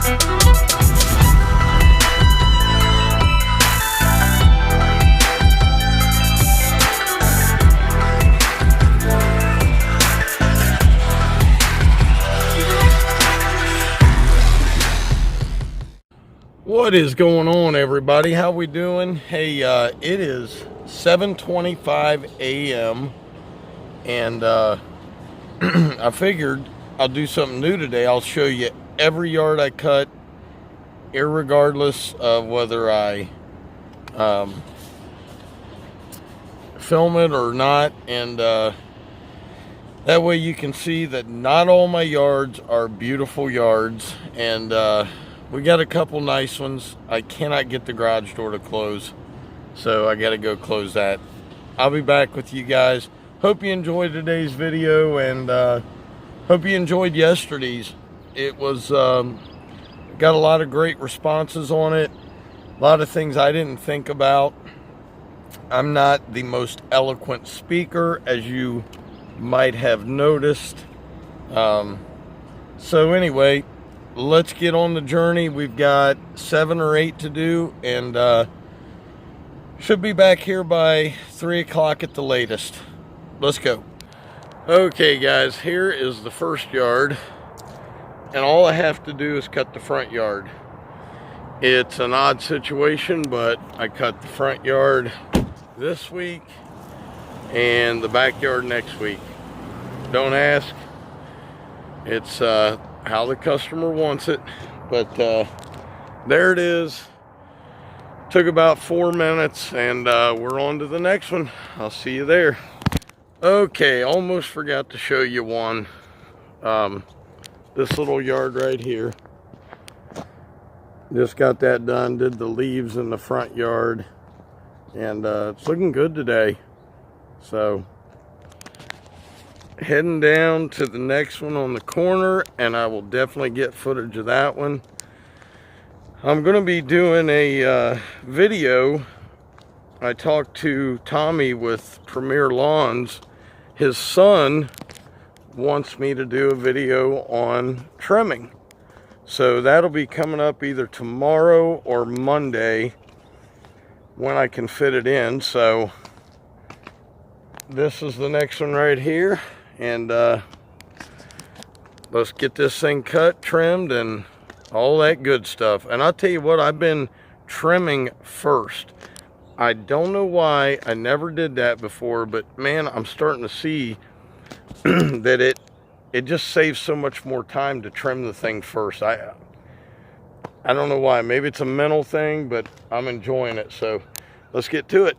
What is going on, everybody? How we doing? Hey, it is 7:25 a.m. and I figured I'll do something new today. I'll show you every yard I cut, irregardless of whether I film it or not, and that way you can see that not all my yards are beautiful yards, and we got a couple nice ones. I cannot get the garage door to close, so I got to go close that. I'll be back with you guys. Hope you enjoyed today's video, and hope you enjoyed yesterday's. It was got a lot of great responses on it. A lot of things I didn't think about. I'm not the most eloquent speaker, as you might have noticed. So anyway, let's get on the journey. We've got 7 or 8 to do, and should be back here by 3 o'clock at the latest. Let's go. Okay guys, here is the first yard, and all I have to do is cut the front yard. It's an odd situation, but I cut the front yard this week and the backyard next week. Don't ask. It's how the customer wants it, but there it is. Took about 4 minutes, and we're on to the next one. I'll see you there. Okay, almost forgot to show you one. This little yard right here. Just got that done, did the leaves in the front yard, and it's looking good today. So heading down to the next one on the corner, and I will definitely get footage of that one. I'm going to be doing a video. I talked to Tommy with Premier Lawns. His son wants me to do a video on trimming. So that'll be coming up either tomorrow or Monday when I can fit it in. So this is the next one right here. And let's get this thing cut, trimmed, and all that good stuff. And I'll tell you what, I've been trimming first. I don't know why I never did that before, but man, I'm starting to see that it just saves so much more time to trim the thing first. I don't know why. Maybe it's a mental thing, but I'm enjoying it. So let's get to it.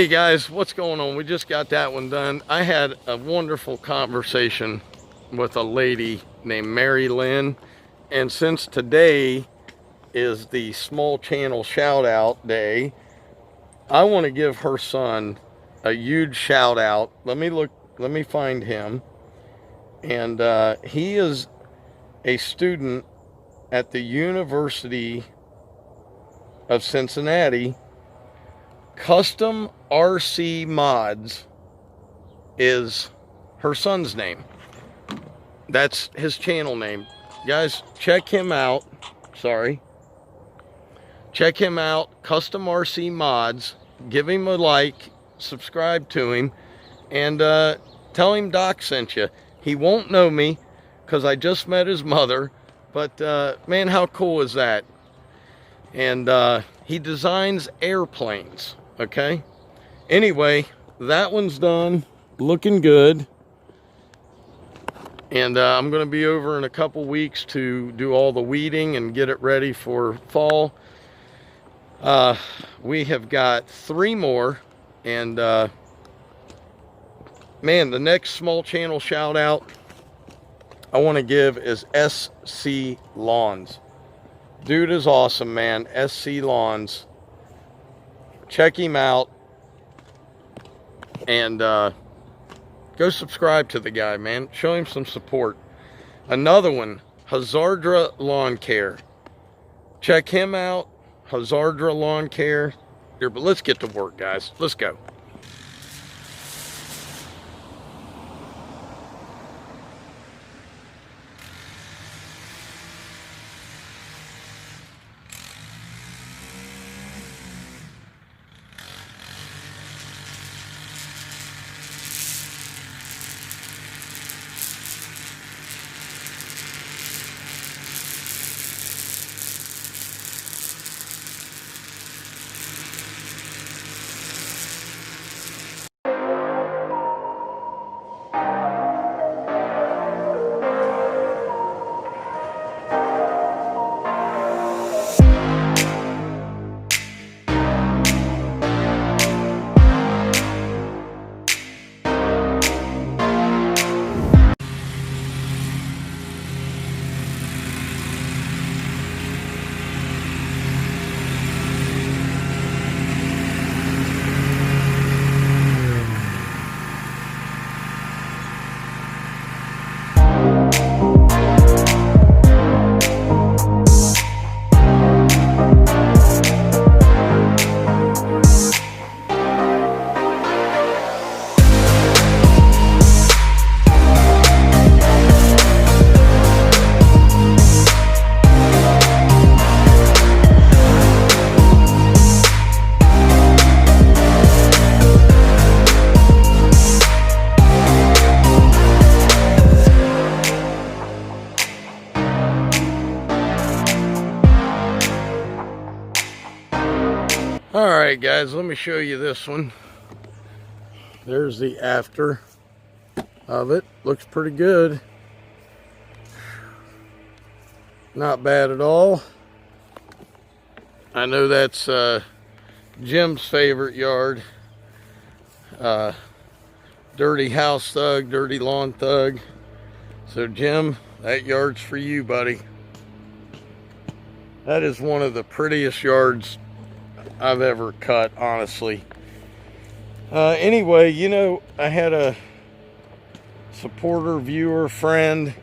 Hey guys, what's going on? We just got that one done. I had a wonderful conversation with a lady named Mary Lynn, and since today is the small channel shout out day, I want to give her son a huge shout out. Let me find him. And he is a student at the University of Cincinnati. Custom RC Mods is her son's name. That's his channel name. Guys, check him out. Check him out, Custom RC Mods. Give him a like, subscribe to him, and tell him Doc sent you. He won't know me because I just met his mother, but man, how cool is that? And he designs airplanes, okay? Anyway, that one's done, looking good. And I'm going to be over in a couple weeks to do all the weeding and get it ready for fall. We have got 3 more, and man, the next small channel shout out I want to give is SC Lawns. Dude is awesome, man. SC Lawns. Check him out, and go subscribe to the guy, man. Show him some support. Another one, Hazardra Lawn Care. Check him out, Hazardra Lawn Care. Here, but let's get to work, guys. Let's go. Alright guys, let me show you this one. There's the after of it. Looks pretty good. Not bad at all. I know that's Jim's favorite yard. Dirty house thug, dirty lawn thug. So Jim, that yard's for you, buddy. That is one of the prettiest yards I've ever cut, honestly. Anyway, you know, I had a supporter, viewer, friend,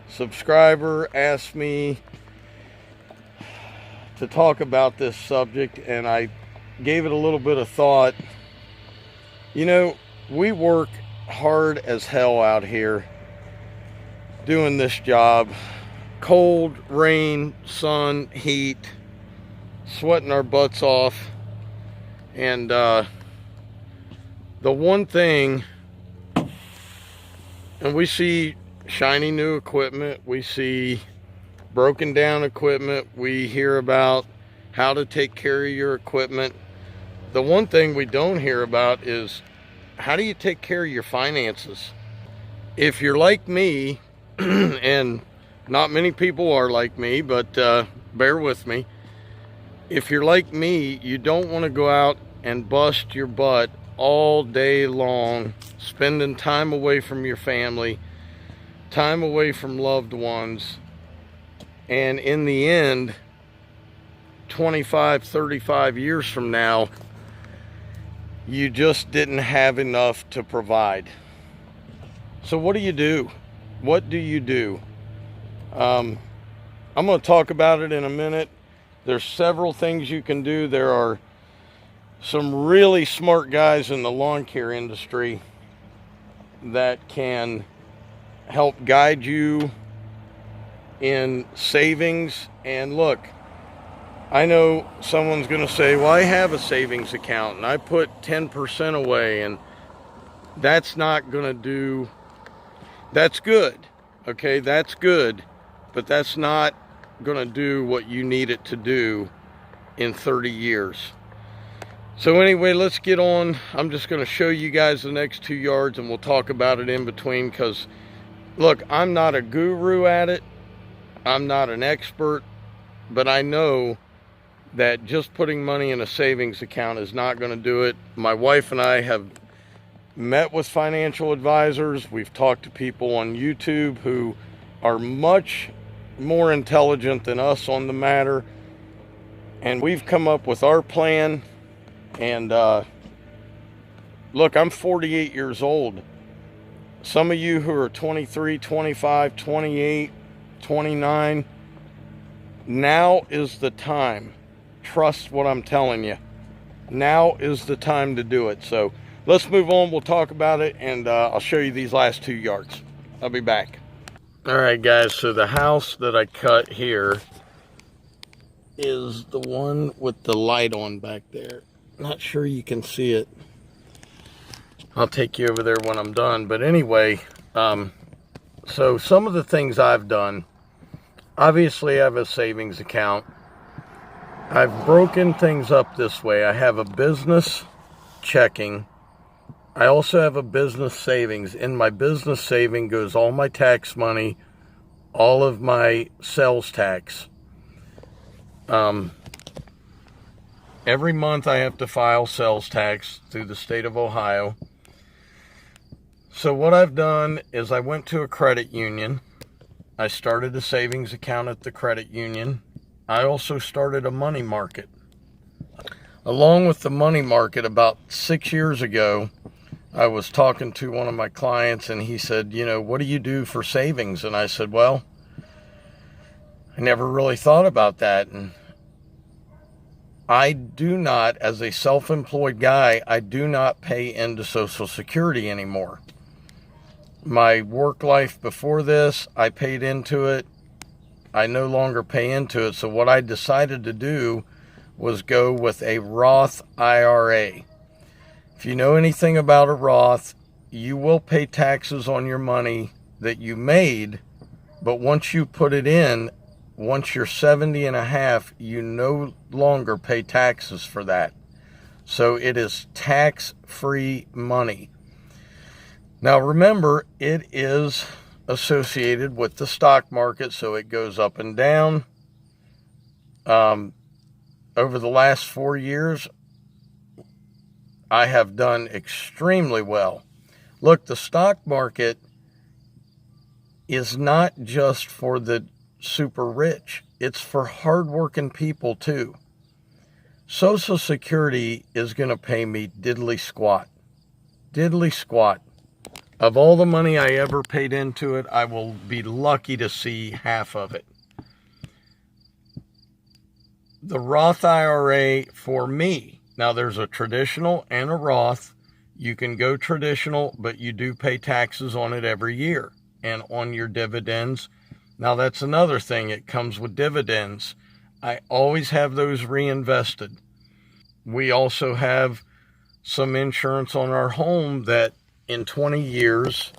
subscriber ask me to talk about this subject, and I gave it a little bit of thought. You know, we work hard as hell out here doing this job. Cold, rain, sun, heat, sweating our butts off. And the one thing, and we see shiny new equipment, we see broken down equipment, we hear about how to take care of your equipment. The one thing we don't hear about is how do you take care of your finances? If you're like me, and not many people are like me, but bear with me. If you're like me, you don't want to go out and bust your butt all day long, spending time away from your family, time away from loved ones, and in the end, 25, 35 years from now, you just didn't have enough to provide. So what do you do? What do you do? I'm going to talk about it in a minute. There's several things you can do. There are some really smart guys in the lawn care industry that can help guide you in savings. And look, I know someone's going to say, well, I have a savings account and I put 10% away, and that's not going to do, that's good. Okay, that's good, but that's not going to do what you need it to do in 30 years. So anyway, let's get on. I'm just going to show you guys the next 2 yards and we'll talk about it in between, because look, I'm not a guru at it. I'm not an expert, but I know that just putting money in a savings account is not going to do it. My wife and I have met with financial advisors. We've talked to people on YouTube who are much more intelligent than us on the matter, and we've come up with our plan. And look, I'm 48 years old. Some of you who are 23, 25, 28, 29, now is the time. Trust what I'm telling you. Now is the time to do it. So let's move on. We'll talk about it, and I'll show you these last 2 yards. I'll be back. All right, guys, so the house that I cut here is the one with the light on back there. Not sure you can see it. I'll take you over there when I'm done. But anyway, so some of the things I've done, obviously I have a savings account. I've broken things up this way. I have a business checking. I also have a business savings. In my business saving goes all my tax money, all of my sales tax. Every month I have to file sales tax through the state of Ohio. So what I've done is I went to a credit union. I started a savings account at the credit union. I also started a money market. Along with the money market, about 6 years ago, I was talking to one of my clients and he said, you know, what do you do for savings? And I said, well, I never really thought about that. And I do not, as a self-employed guy, I do not pay into Social Security anymore. My work life before this, I paid into it. I no longer pay into it. So what I decided to do was go with a Roth IRA. If you know anything about a Roth, you will pay taxes on your money that you made, but once you put it in, once you're 70 and a half, you no longer pay taxes for that. So it is tax-free money. Now remember, it is associated with the stock market, so it goes up and down. Over the last 4 years, I have done extremely well. Look, the stock market is not just for the super rich. It's for hardworking people too. Social Security is going to pay me diddly squat. Diddly squat. Of all the money I ever paid into it, I will be lucky to see half of it. The Roth IRA for me, now there's a traditional and a Roth. You can go traditional, but you do pay taxes on it every year and on your dividends. Now that's another thing. It comes with dividends. I always have those reinvested. We also have some insurance on our home that in 20 years,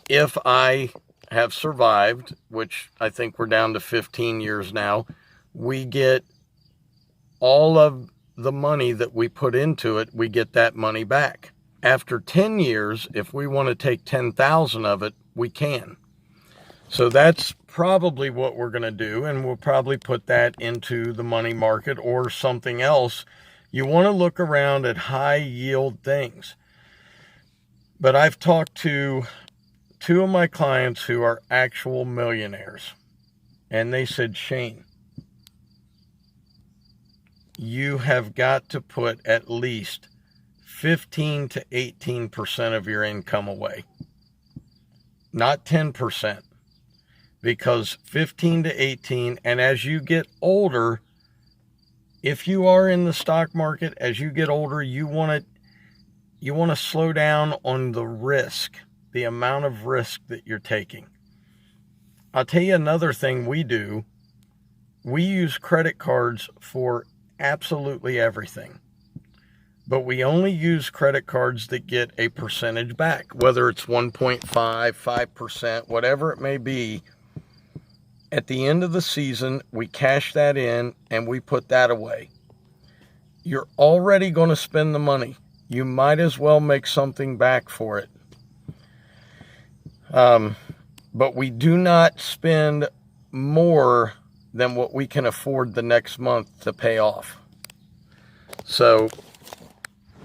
if I have survived, which I think we're down to 15 years now, we get all of the money that we put into it, we get that money back. After 10 years, if we want to take 10,000 of it, we can. So that's probably what we're going to do, and we'll probably put that into the money market or something else, You want to look around at high yield things. But I've talked to 2 of my clients who are actual millionaires, and they said, Shane, you have got to put at least 15 to 18% of your income away. Not 10%, because 15 to 18, and as you get older, if you are in the stock market, as you get older, you want to slow down on the risk, the amount of risk that you're taking. I'll tell you another thing we do. We use credit cards for absolutely everything. But we only use credit cards that get a percentage back, whether it's 1.5, 5%, whatever it may be. At the end of the season, we cash that in and we put that away. You're already going to spend the money. You might as well make something back for it. But we do not spend more than what we can afford the next month to pay off. So,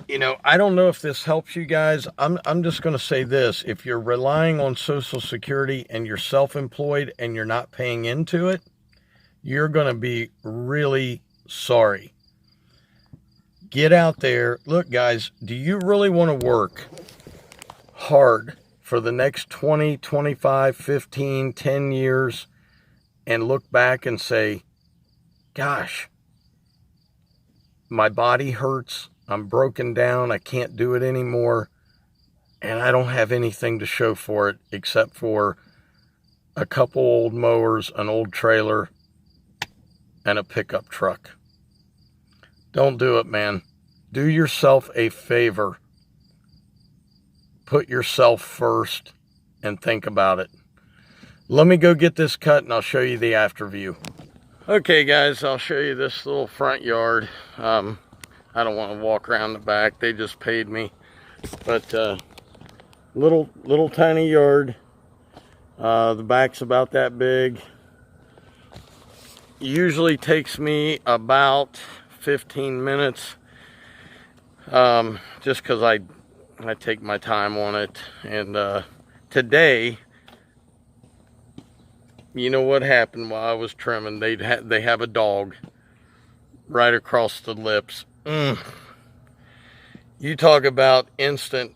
you know, I don't know if this helps you guys. I'm just going to say this. If you're relying on Social Security and you're self-employed and you're not paying into it, you're going to be really sorry. Get out there. Look, guys, do you really want to work hard for the next 20, 25, 15, 10 years and look back and say, gosh, my body hurts, I'm broken down, I can't do it anymore, and I don't have anything to show for it except for a couple old mowers, an old trailer, and a pickup truck? Don't do it, man. Do yourself a favor. Put yourself first and think about it. Let me go get this cut and I'll show you the after view. Okay, guys, I'll show you this little front yard. I don't want to walk around the back. They just paid me. But little tiny yard. The back's about that big. Usually takes me about 15 minutes. Just because I take my time on it. And today, you know what happened while I was trimming? They have a dog right across the lips. You talk about instant.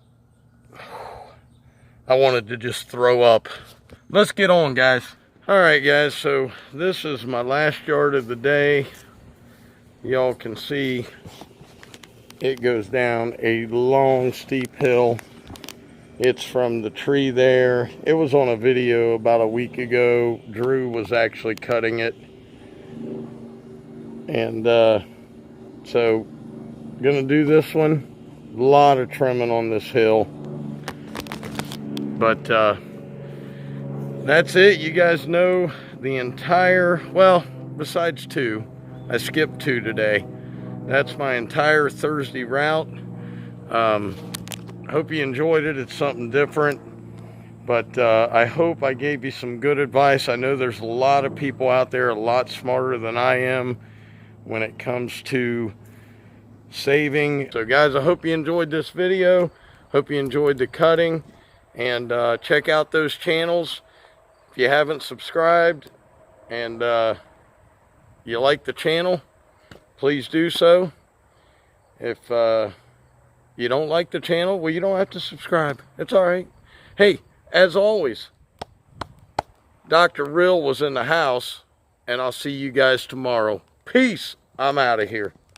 I wanted to just throw up. Let's get on, guys. All right, guys, so this is my last yard of the day. Y'all can see it goes down a long, steep hill. It's from the tree there. It was on a video about a week ago. Drew was actually cutting it. And so, gonna do this one. A lot of trimming on this hill. But that's it. You guys know the entire, well, besides 2. I skipped 2 today. That's my entire Thursday route. Hope you enjoyed it. It's something different. But I hope I gave you some good advice. I know there's a lot of people out there a lot smarter than I am when it comes to saving. So guys, I hope you enjoyed this video. Hope you enjoyed the cutting. And check out those channels. If you haven't subscribed and you like the channel, please do so. If you don't like the channel, well, you don't have to subscribe. It's all right. Hey, as always, Dr. Rill was in the house, and I'll see you guys tomorrow. Peace. I'm out of here.